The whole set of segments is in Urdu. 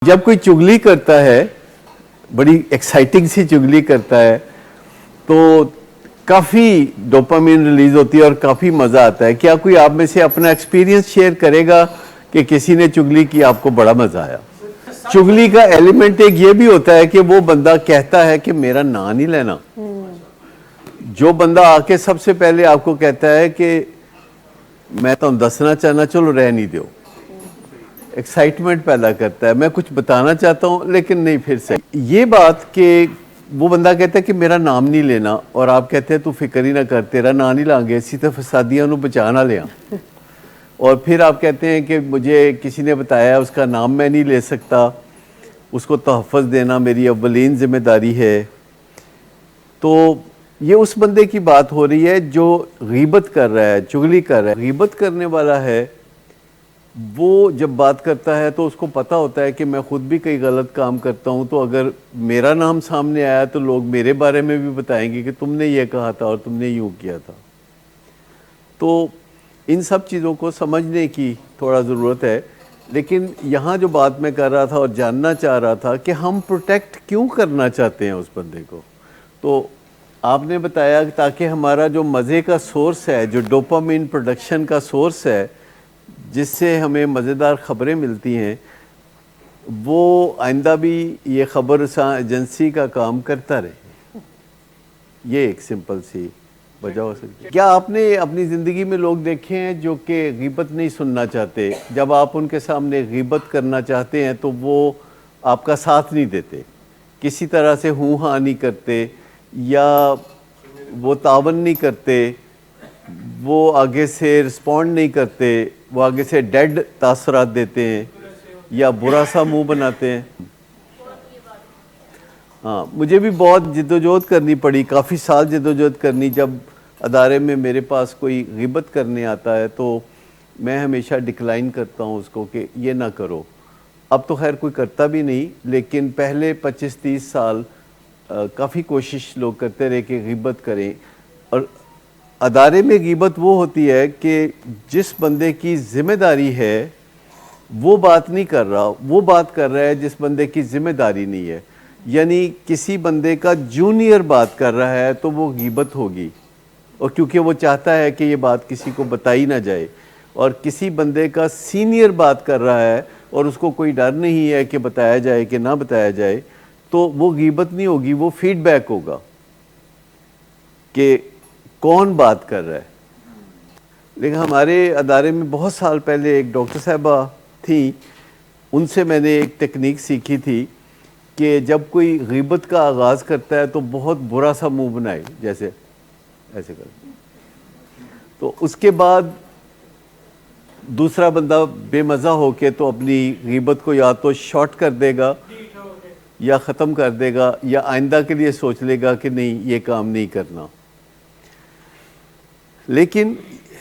جب کوئی چگلی کرتا ہے، بڑی ایکسائٹنگ سی چگلی کرتا ہے تو کافی ڈوپامین ریلیز ہوتی ہے اور کافی مزہ آتا ہے. کیا کوئی آپ میں سے اپنا ایکسپیرینس شیئر کرے گا کہ کسی نے چگلی کی آپ کو بڑا مزہ آیا؟ چگلی کا ایلیمنٹ ایک یہ بھی ہوتا ہے کہ وہ بندہ کہتا ہے کہ میرا نام نہیں لینا. جو بندہ آ کے سب سے پہلے آپ کو کہتا ہے کہ میں تو دسنا چاہنا، چلو رہ نہیں دیو، ایکسائٹمنٹ پیدا کرتا ہے. میں کچھ بتانا چاہتا ہوں لیکن نہیں، پھر سے یہ بات کہ وہ بندہ کہتا ہے کہ میرا نام نہیں لینا اور آپ کہتے ہیں تو فکر ہی نہ کر، تیرا نام نہیں لیں گے، اسی تو فسادیاں نو بچا نہ لیا. اور پھر آپ کہتے ہیں کہ مجھے کسی نے بتایا اس کا نام میں نہیں لے سکتا، اس کو تحفظ دینا میری اولین ذمہ داری ہے. تو یہ اس بندے کی بات ہو رہی ہے جو غیبت کر رہا ہے، چگلی کر رہا ہے. غیبت کرنے والا ہے وہ جب بات کرتا ہے تو اس کو پتا ہوتا ہے کہ میں خود بھی کئی غلط کام کرتا ہوں، تو اگر میرا نام سامنے آیا تو لوگ میرے بارے میں بھی بتائیں گے کہ تم نے یہ کہا تھا اور تم نے یوں کیا تھا. تو ان سب چیزوں کو سمجھنے کی تھوڑا ضرورت ہے. لیکن یہاں جو بات میں کر رہا تھا اور جاننا چاہ رہا تھا کہ ہم پروٹیکٹ کیوں کرنا چاہتے ہیں اس بندے کو، تو آپ نے بتایا کہ تاکہ ہمارا جو مزے کا سورس ہے، جو ڈوپامین پروڈکشن کا سورس ہے، جس سے ہمیں مزیدار خبریں ملتی ہیں، وہ آئندہ بھی یہ خبر رساں ایجنسی کا کام کرتا رہے. یہ ایک سمپل سی وجہ ہو سکتی ہے. کیا آپ نے اپنی زندگی میں لوگ دیکھے ہیں جو کہ غیبت نہیں سننا چاہتے؟ جب آپ ان کے سامنے غیبت کرنا چاہتے ہیں تو وہ آپ کا ساتھ نہیں دیتے، کسی طرح سے ہوں ہاں نہیں کرتے، یا وہ تعاون نہیں کرتے، وہ آگے سے رسپونڈ نہیں کرتے، وہ آگے سے ڈیڈ تاثرات دیتے ہیں یا برا سا منہ بناتے ہیں. ہاں، مجھے بھی بہت جدوجہد کرنی پڑی، کافی سال جدوجہد کرنی. جب ادارے میں میرے پاس کوئی غیبت کرنے آتا ہے تو میں ہمیشہ ڈکلائن کرتا ہوں اس کو کہ یہ نہ کرو. اب تو خیر کوئی کرتا بھی نہیں، لیکن پہلے 25-30 سال کافی کوشش لوگ کرتے رہے کہ غیبت کریں. اور ادارے میں غیبت وہ ہوتی ہے کہ جس بندے کی ذمہ داری ہے وہ بات نہیں کر رہا، وہ بات کر رہا ہے جس بندے کی ذمہ داری نہیں ہے. یعنی کسی بندے کا جونیئر بات کر رہا ہے تو وہ غیبت ہوگی، اور کیونکہ وہ چاہتا ہے کہ یہ بات کسی کو بتائی نہ جائے. اور کسی بندے کا سینئر بات کر رہا ہے اور اس کو کوئی ڈر نہیں ہے کہ بتایا جائے کہ نہ بتایا جائے، تو وہ غیبت نہیں ہوگی، وہ فیڈ بیک ہوگا کہ کون بات کر رہا ہے. لیکن ہمارے ادارے میں بہت سال پہلے ایک ڈاکٹر صاحبہ تھیں، ان سے میں نے ایک تکنیک سیکھی تھی کہ جب کوئی غیبت کا آغاز کرتا ہے تو بہت برا سا منہ بنائے، جیسے ایسے کر، تو اس کے بعد دوسرا بندہ بے مزہ ہو کے تو اپنی غیبت کو یا تو شارٹ کر دے گا یا ختم کر دے گا، یا آئندہ کے لیے سوچ لے گا کہ نہیں یہ کام نہیں کرنا. لیکن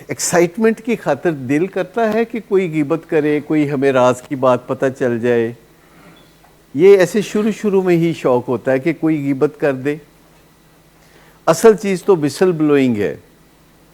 ایکسائٹمنٹ کی خاطر دل کرتا ہے کہ کوئی غیبت کرے، کوئی ہمیں راز کی بات پتہ چل جائے. یہ ایسے شروع میں ہی شوق ہوتا ہے کہ کوئی غیبت کر دے. اصل چیز تو وسل بلوئنگ ہے.